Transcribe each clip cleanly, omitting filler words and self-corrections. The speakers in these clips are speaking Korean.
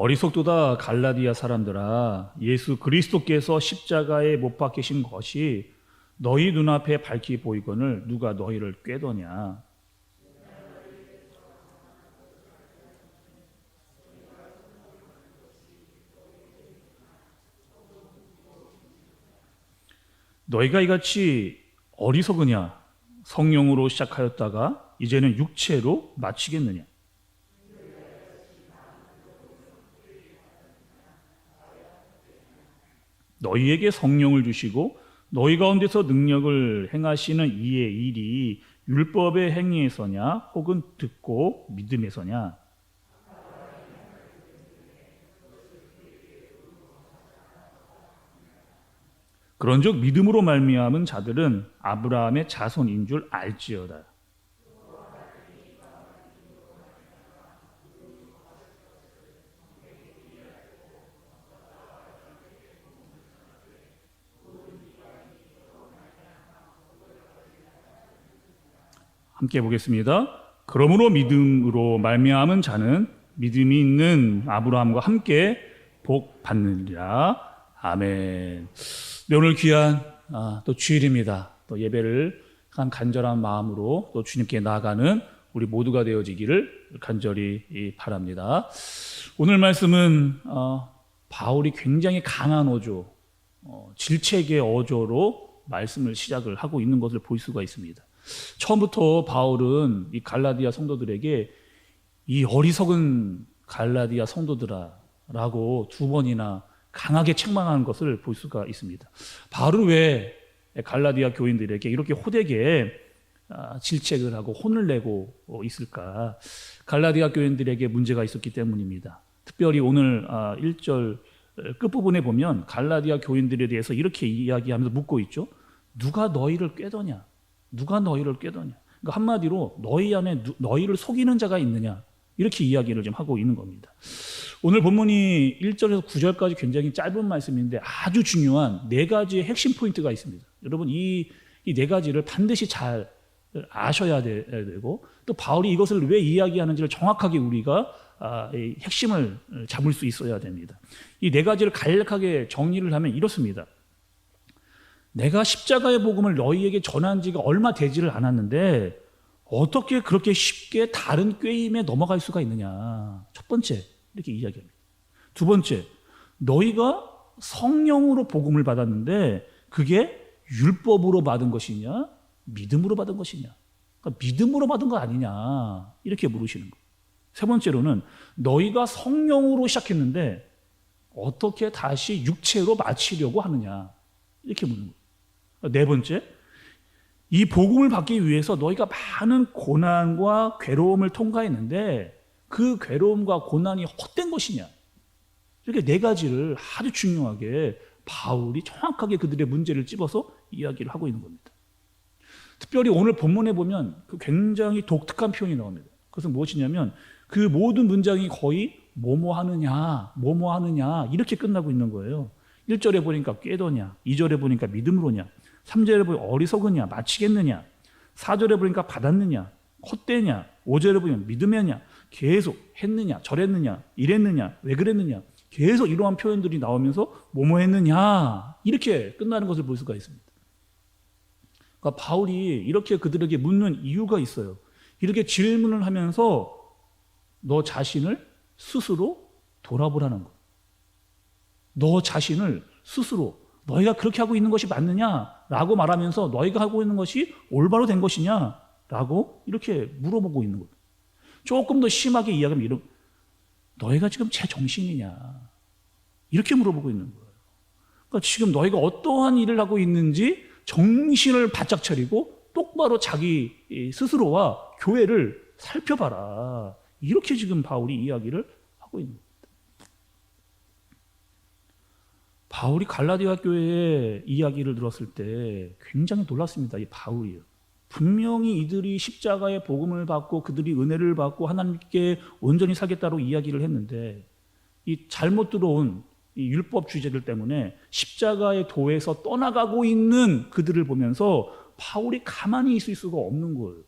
어리석도다 갈라디아 사람들아, 예수 그리스도께서 십자가에 못 박히신 것이 너희 눈앞에 밝히 보이거늘 누가 너희를 꾀더냐. 너희가 이같이 어리석으냐. 성령으로 시작하였다가 이제는 육체로 마치겠느냐. 너희에게 성령을 주시고 너희 가운데서 능력을 행하시는 이의 일이 율법의 행위에서냐 혹은 듣고 믿음에서냐. 그런즉 믿음으로 말미암은 자들은 아브라함의 자손인 줄 알지어다. 함께 보겠습니다. 그러므로 믿음으로 말미암은 자는 믿음이 있는 아브라함과 함께 복 받느니라. 아멘. 네, 오늘 귀한 또 주일입니다. 또 예배를 한 간절한 마음으로 또 주님께 나아가는 우리 모두가 되어지기를 간절히 바랍니다. 오늘 말씀은 바울이 굉장히 강한 어조, 질책의 어조로 말씀을 시작을 하고 있는 것을 볼 수가 있습니다. 처음부터 바울은 이 갈라디아 성도들에게 이 어리석은 갈라디아 성도들아라고 두 번이나 강하게 책망하는 것을 볼 수가 있습니다. 바울은 왜 갈라디아 교인들에게 이렇게 호되게 질책을 하고 혼을 내고 있을까? 갈라디아 교인들에게 문제가 있었기 때문입니다. 특별히 오늘 1절 끝부분에 보면 갈라디아 교인들에 대해서 이렇게 이야기하면서 묻고 있죠. 누가 너희를 꾀더냐? 누가 너희를 꾀더냐? 그러니까 한마디로 너희 안에 너희를 속이는 자가 있느냐? 이렇게 이야기를 좀 하고 있는 겁니다. 오늘 본문이 1절에서 9절까지 굉장히 짧은 말씀인데 아주 중요한 네 가지의 핵심 포인트가 있습니다. 여러분 이 네 가지를 반드시 잘 아셔야 되고 또 바울이 이것을 왜 이야기하는지를 정확하게 우리가 핵심을 잡을 수 있어야 됩니다. 이 네 가지를 간략하게 정리를 하면 이렇습니다. 내가 십자가의 복음을 너희에게 전한 지가 얼마 되지를 않았는데 어떻게 그렇게 쉽게 다른 꾀임에 넘어갈 수가 있느냐. 첫 번째 이렇게 이야기합니다. 두 번째, 너희가 성령으로 복음을 받았는데 그게 율법으로 받은 것이냐 믿음으로 받은 것이냐. 그러니까 믿음으로 받은 거 아니냐 이렇게 물으시는 거예요. 세 번째로는 너희가 성령으로 시작했는데 어떻게 다시 육체로 마치려고 하느냐 이렇게 묻는 거예요. 네 번째, 이 복음을 받기 위해서 너희가 많은 고난과 괴로움을 통과했는데 그 괴로움과 고난이 헛된 것이냐. 이렇게 네 가지를 아주 중요하게 바울이 정확하게 그들의 문제를 찝어서 이야기를 하고 있는 겁니다. 특별히 오늘 본문에 보면 그 굉장히 독특한 표현이 나옵니다. 그것은 무엇이냐면 그 모든 문장이 거의 뭐뭐 하느냐 이렇게 끝나고 있는 거예요. 1절에 보니까 꾀더냐, 2절에 보니까 믿음으로냐, 3절에 보니까 어리석으냐, 마치겠느냐, 4절에 보니까 받았느냐, 헛되냐, 5절에 보면 믿으면냐, 계속 했느냐, 저랬느냐, 이랬느냐, 왜 그랬느냐, 계속 이러한 표현들이 나오면서 뭐뭐 했느냐 이렇게 끝나는 것을 볼 수가 있습니다. 그러니까 바울이 이렇게 그들에게 묻는 이유가 있어요. 이렇게 질문을 하면서 너 자신을 스스로 돌아보라는 거. 너 자신을 스스로 너희가 그렇게 하고 있는 것이 맞느냐라고 말하면서 너희가 하고 있는 것이 올바로 된 것이냐라고 이렇게 물어보고 있는 거예요. 조금 더 심하게 이야기하면 너희가 지금 제정신이냐 이렇게 물어보고 있는 거예요. 그러니까 지금 너희가 어떠한 일을 하고 있는지 정신을 바짝 차리고 똑바로 자기 스스로와 교회를 살펴봐라. 이렇게 지금 바울이 이야기를 하고 있는 거예요. 바울이 갈라디아 교회의 이야기를 들었을 때 굉장히 놀랐습니다. 이 바울이요. 분명히 이들이 십자가의 복음을 받고 그들이 은혜를 받고 하나님께 온전히 살겠다고 이야기를 했는데 이 잘못 들어온 이 율법주의자들 때문에 십자가의 도에서 떠나가고 있는 그들을 보면서 바울이 가만히 있을 수가 없는 거예요.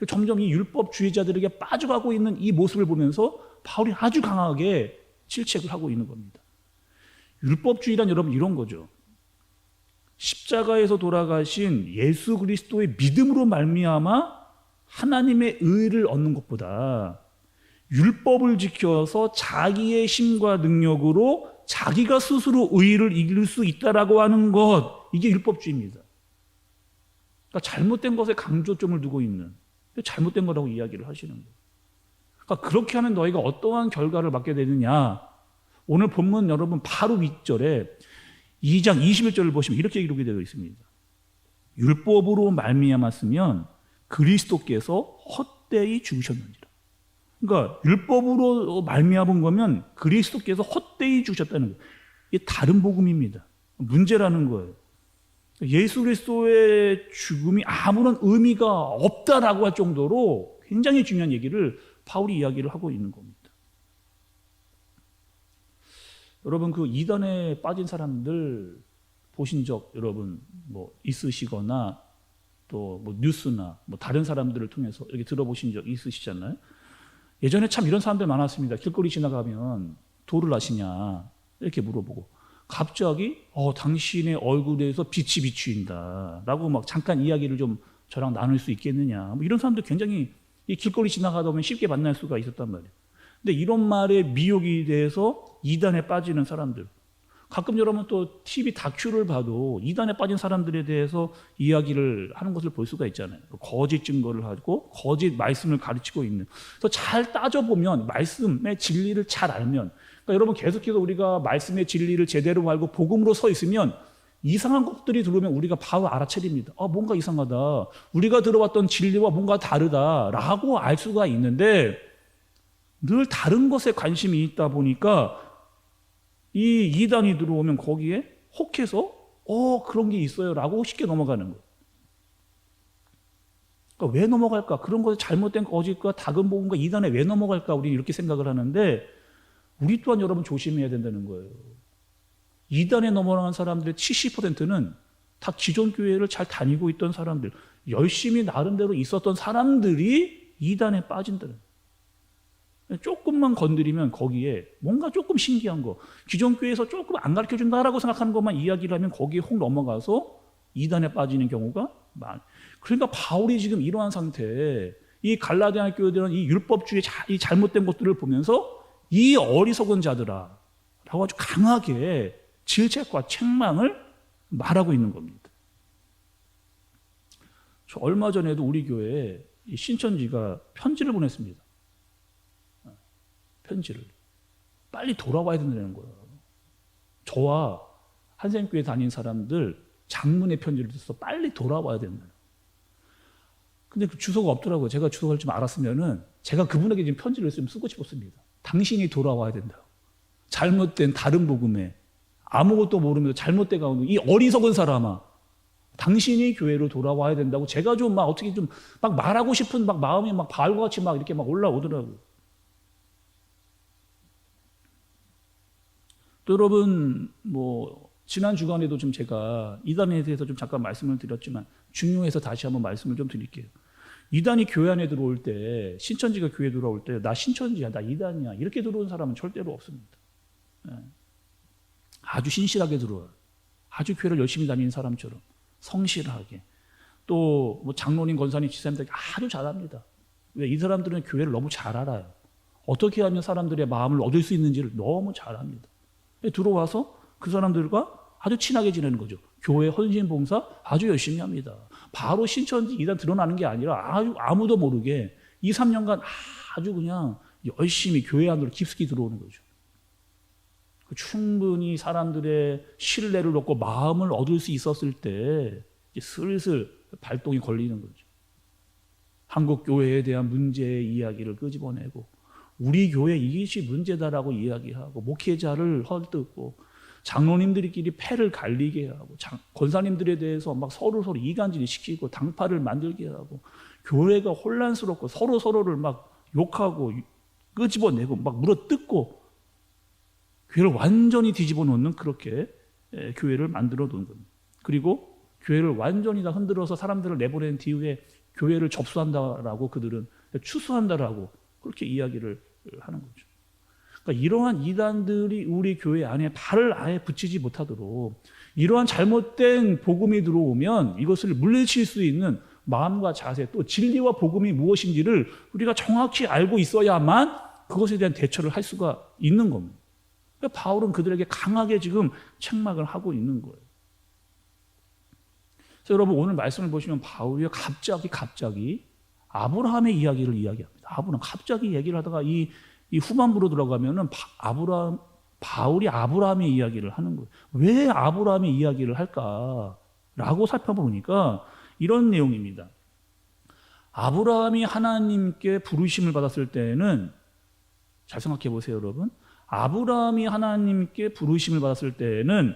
점점 이 율법주의자들에게 빠져가고 있는 이 모습을 보면서 바울이 아주 강하게 질책을 하고 있는 겁니다. 율법주의란 여러분 이런 거죠. 십자가에서 돌아가신 예수 그리스도의 믿음으로 말미암아 하나님의 의를 얻는 것보다 율법을 지켜서 자기의 힘과 능력으로 자기가 스스로 의를 이길 수 있다라고 하는 것, 이게 율법주의입니다. 그러니까 잘못된 것에 강조점을 두고 있는, 잘못된 거라고 이야기를 하시는 거예요. 그러니까 그렇게 하면 너희가 어떠한 결과를 맞게 되느냐. 오늘 본문 여러분 바로 윗절에 2장 21절을 보시면 이렇게 기록이 되어 있습니다. 율법으로 말미암았으면 그리스도께서 헛되이 죽으셨느니라. 그러니까 율법으로 말미암은 거면 그리스도께서 헛되이 죽으셨다는 거예요. 이게 다른 복음입니다. 문제라는 거예요. 예수 그리스도의 죽음이 아무런 의미가 없다라고 할 정도로 굉장히 중요한 얘기를 바울이 이야기를 하고 있는 겁니다. 여러분 그 이단에 빠진 사람들 보신 적 여러분 뭐 있으시거나 또 뭐 뉴스나 뭐 다른 사람들을 통해서 이렇게 들어보신 적 있으시잖아요. 예전에 참 이런 사람들 많았습니다. 길거리 지나가면 도를 아시냐 이렇게 물어보고 갑자기 당신의 얼굴에서 빛이 비추인다 라고 막 잠깐 이야기를 좀 저랑 나눌 수 있겠느냐 뭐 이런 사람들 굉장히 이 길거리 지나가다 보면 쉽게 만날 수가 있었단 말이에요. 근데 이런 말에 미혹이 돼서 이단에 빠지는 사람들, 가끔 여러분 또 TV 다큐를 봐도 이단에 빠진 사람들에 대해서 이야기를 하는 것을 볼 수가 있잖아요. 거짓 증거를 하고 거짓 말씀을 가르치고 있는. 그래서 잘 따져보면 말씀의 진리를 잘 알면, 그러니까 여러분 계속해서 우리가 말씀의 진리를 제대로 알고 복음으로 서 있으면 이상한 것들이 들어오면 우리가 바로 알아차립니다. 뭔가 이상하다. 우리가 들어왔던 진리와 뭔가 다르다라고 알 수가 있는데 늘 다른 것에 관심이 있다 보니까 이 이단이 들어오면 거기에 혹해서 그런 게 있어요 라고 쉽게 넘어가는 거예요. 그러니까 왜 넘어갈까? 그런 것에 잘못된 거짓과 다금 복음과 이단에 왜 넘어갈까? 우리 이렇게 생각을 하는데 우리 또한 여러분 조심해야 된다는 거예요. 이단에 넘어가는 사람들의 70%는 다 기존 교회를 잘 다니고 있던 사람들, 열심히 나름대로 있었던 사람들이 이단에 빠진다는 거예요. 조금만 건드리면 거기에 뭔가 조금 신기한 거, 기존 교회에서 조금 안 가르쳐준다라고 생각하는 것만 이야기를 하면 거기에 혹 넘어가서 이단에 빠지는 경우가 많아요. 그러니까 바울이 지금 이러한 상태에 이 갈라디아 교회들은 이 율법주의 이 잘못된 것들을 보면서 이 어리석은 자들아 라고 아주 강하게 질책과 책망을 말하고 있는 겁니다. 저 얼마 전에도 우리 교회에 이 신천지가 편지를 보냈습니다. 편지를. 빨리 돌아와야 된다는 거예요. 저와 한샘교회 다닌 사람들 장문의 편지를 써서 빨리 돌아와야 된다는. 근데 그 주소가 없더라고요. 제가 주소를 좀 알았으면은 제가 그분에게 지금 편지를 쓰고 싶었습니다. 당신이 돌아와야 된다. 잘못된 다른 복음에 아무것도 모르면서 잘못된 가운데 이 어리석은 사람아, 당신이 교회로 돌아와야 된다고 제가 좀 막 어떻게 좀 막 말하고 싶은 막 마음이 막 바울과 같이 막 이렇게 막 올라오더라고요. 또 여러분 뭐 지난 주간에도 좀 제가 이단에 대해서 좀 잠깐 말씀을 드렸지만 중요해서 다시 한번 말씀을 좀 드릴게요. 이단이 교회 안에 들어올 때, 신천지가 교회에 들어올 때 나 신천지야, 나 이단이야 이렇게 들어온 사람은 절대로 없습니다. 아주 신실하게 들어와요. 아주 교회를 열심히 다니는 사람처럼 성실하게. 또 뭐 장로님, 권사님, 지사님들 아주 잘합니다. 왜? 이 사람들은 교회를 너무 잘 알아요. 어떻게 하면 사람들의 마음을 얻을 수 있는지를 너무 잘 압니다. 들어와서 그 사람들과 아주 친하게 지내는 거죠. 교회 헌신 봉사 아주 열심히 합니다. 바로 신천지 이단 드러나는 게 아니라 아주 아무도 모르게 2, 3년간 아주 그냥 열심히 교회 안으로 깊숙이 들어오는 거죠. 충분히 사람들의 신뢰를 얻고 마음을 얻을 수 있었을 때 이제 슬슬 발동이 걸리는 거죠. 한국 교회에 대한 문제의 이야기를 끄집어내고 우리 교회 이것이 문제다라고 이야기하고 목회자를 헐뜯고 장로님들끼리 패를 갈리게 하고 권사님들에 대해서 막 서로 이간질을 시키고 당파를 만들게 하고 교회가 혼란스럽고 서로를 막 욕하고 끄집어내고 막 물어뜯고 교회를 완전히 뒤집어 놓는 그렇게 교회를 만들어 놓은 겁니다. 그리고 교회를 완전히 다 흔들어서 사람들을 내보낸 뒤에 교회를 접수한다라고 그들은 추수한다라고 그렇게 이야기를 하는 거죠. 그러니까 이러한 이단들이 우리 교회 안에 발을 아예 붙이지 못하도록 이러한 잘못된 복음이 들어오면 이것을 물리칠 수 있는 마음과 자세, 또 진리와 복음이 무엇인지를 우리가 정확히 알고 있어야만 그것에 대한 대처를 할 수가 있는 겁니다. 그러니까 바울은 그들에게 강하게 지금 책망을 하고 있는 거예요. 그래서 여러분 오늘 말씀을 보시면 바울이 갑자기 아브라함의 이야기를 이야기합니다. 아브라함 갑자기 얘기를 하다가 이 후반부로 들어가면은 바울이 아브라함의 이야기를 하는 거예요. 왜 아브라함의 이야기를 할까라고 살펴보니까 이런 내용입니다. 아브라함이 하나님께 부르심을 받았을 때는 잘 생각해 보세요, 여러분. 아브라함이 하나님께 부르심을 받았을 때는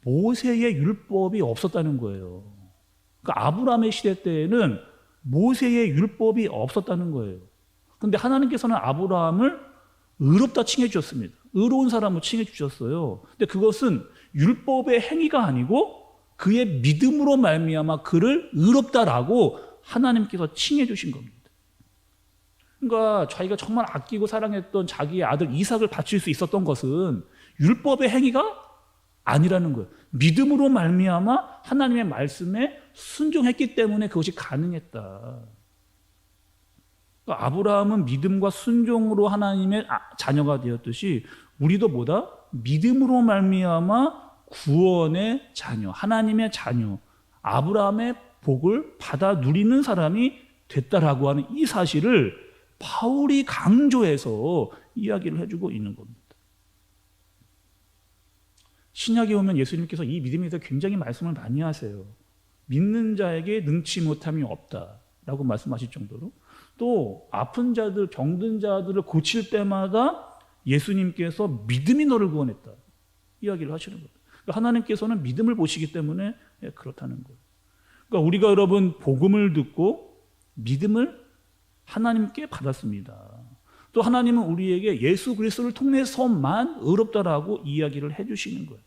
모세의 율법이 없었다는 거예요. 그러니까 아브라함의 시대 때에는 모세의 율법이 없었다는 거예요. 그런데 하나님께서는 아브라함을 의롭다 칭해 주셨습니다. 의로운 사람으로 칭해 주셨어요. 근데 그것은 율법의 행위가 아니고 그의 믿음으로 말미암아 그를 의롭다라고 하나님께서 칭해 주신 겁니다. 그러니까 자기가 정말 아끼고 사랑했던 자기의 아들 이삭을 바칠 수 있었던 것은 율법의 행위가 아니라는 거예요. 믿음으로 말미암아 하나님의 말씀에 순종했기 때문에 그것이 가능했다. 그러니까 아브라함은 믿음과 순종으로 하나님의 자녀가 되었듯이 우리도 뭐다? 믿음으로 말미암아 구원의 자녀, 하나님의 자녀, 아브라함의 복을 받아 누리는 사람이 됐다라고 하는 이 사실을 바울이 강조해서 이야기를 해주고 있는 겁니다. 신약에 오면 예수님께서 이 믿음에 대해서 굉장히 말씀을 많이 하세요. 믿는 자에게 능치 못함이 없다라고 말씀하실 정도로 또 아픈 자들, 병든 자들을 고칠 때마다 예수님께서 믿음이 너를 구원했다 이야기를 하시는 거예요. 그러니까 하나님께서는 믿음을 보시기 때문에 그렇다는 거예요. 그러니까 우리가 여러분 복음을 듣고 믿음을 하나님께 받았습니다. 또 하나님은 우리에게 예수 그리스도를 통해서만 의롭다라고 이야기를 해주시는 거예요.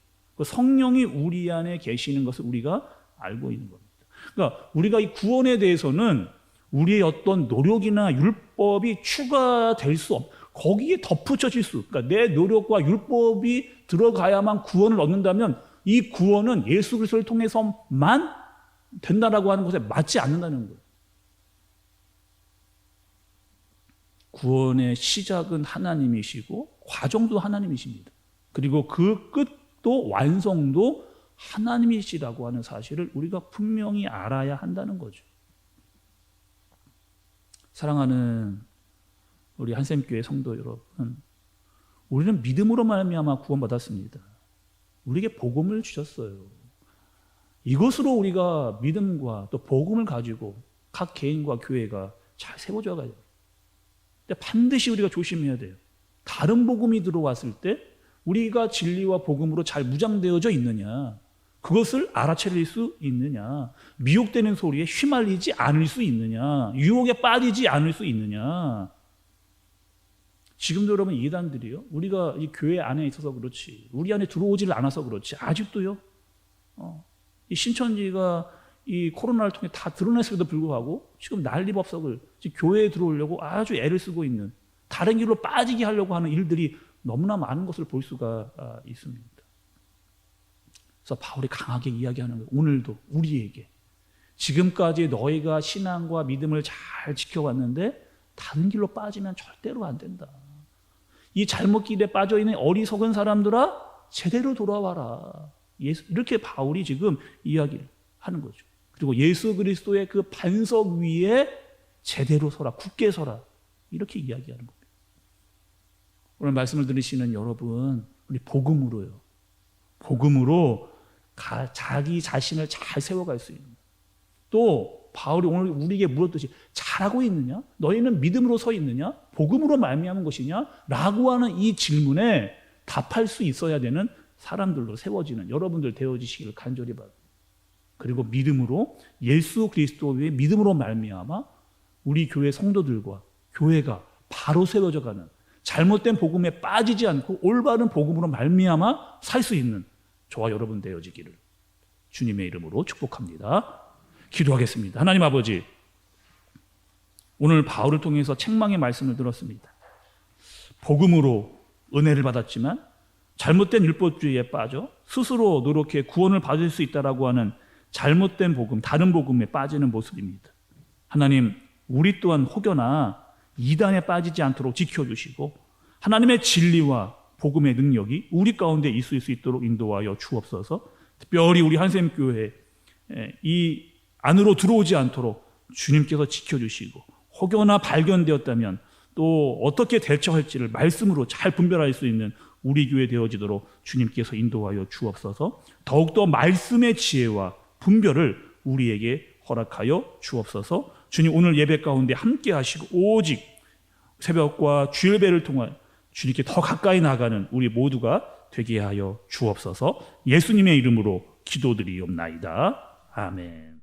성령이 우리 안에 계시는 것을 우리가 알고 있는 겁니다. 그러니까 우리가 이 구원에 대해서는 우리의 어떤 노력이나 율법이 추가될 수 거기에 덧붙여질 그러니까 내 노력과 율법이 들어가야만 구원을 얻는다면 이 구원은 예수 그리스도를 통해서만 된다라고 하는 것에 맞지 않는다는 거예요. 구원의 시작은 하나님이시고 과정도 하나님이십니다. 그리고 그 끝도 완성도 하나님이시라고 하는 사실을 우리가 분명히 알아야 한다는 거죠. 사랑하는 우리 한샘교회 성도 여러분, 우리는 믿음으로 말미암아 구원받았습니다. 우리에게 복음을 주셨어요. 이것으로 우리가 믿음과 또 복음을 가지고 각 개인과 교회가 잘 세워져 가야 돼요. 근데 반드시 우리가 조심해야 돼요. 다른 복음이 들어왔을 때 우리가 진리와 복음으로 잘 무장되어져 있느냐, 그것을 알아차릴 수 있느냐, 미혹되는 소리에 휘말리지 않을 수 있느냐, 유혹에 빠지지 않을 수 있느냐. 지금도 여러분 이단들이요, 우리가 이 교회 안에 있어서 그렇지, 우리 안에 들어오지를 않아서 그렇지 아직도요, 이 신천지가 이 코로나를 통해 다 드러냈음에도 불구하고 지금 난리법석을 교회에 들어오려고 아주 애를 쓰고 있는, 다른 길로 빠지게 하려고 하는 일들이 너무나 많은 것을 볼 수가 있습니다. 그래서 바울이 강하게 이야기하는 거예요. 오늘도 우리에게 지금까지 너희가 신앙과 믿음을 잘 지켜왔는데 다른 길로 빠지면 절대로 안 된다. 이 잘못길에 빠져있는 어리석은 사람들아 제대로 돌아와라. 이렇게 바울이 지금 이야기를 하는 거죠. 그리고 예수 그리스도의 그 반석 위에 제대로 서라, 굳게 서라, 이렇게 이야기하는 겁니다. 오늘 말씀을 들으시는 여러분, 우리 복음으로요, 복음으로 자기 자신을 잘 세워갈 수 있는, 또 바울이 오늘 우리에게 물었듯이 잘하고 있느냐? 너희는 믿음으로 서 있느냐? 복음으로 말미암은 것이냐? 라고 하는 이 질문에 답할 수 있어야 되는 사람들로 세워지는 여러분들 되어지시기를 간절히 바랍니다. 그리고 믿음으로, 예수 그리스도의 믿음으로 말미암아 우리 교회 성도들과 교회가 바로 세워져가는, 잘못된 복음에 빠지지 않고 올바른 복음으로 말미암아 살 수 있는 저와 여러분 되어지기를 주님의 이름으로 축복합니다. 기도하겠습니다. 하나님 아버지, 오늘 바울을 통해서 책망의 말씀을 들었습니다. 복음으로 은혜를 받았지만 잘못된 율법주의에 빠져 스스로 노력해 구원을 받을 수 있다라고 하는 잘못된 복음, 다른 복음에 빠지는 모습입니다. 하나님, 우리 또한 혹여나 이단에 빠지지 않도록 지켜주시고 하나님의 진리와 복음의 능력이 우리 가운데 있을 수 있도록 인도하여 주옵소서. 특별히 우리 한샘교회 이 안으로 들어오지 않도록 주님께서 지켜주시고 혹여나 발견되었다면 또 어떻게 대처할지를 말씀으로 잘 분별할 수 있는 우리 교회 되어지도록 주님께서 인도하여 주옵소서. 더욱더 말씀의 지혜와 분별을 우리에게 허락하여 주옵소서. 주님, 오늘 예배 가운데 함께 하시고 오직 새벽과 주일배를 통한 주님께 더 가까이 나가는 우리 모두가 되게 하여 주옵소서. 예수님의 이름으로 기도드리옵나이다. 아멘.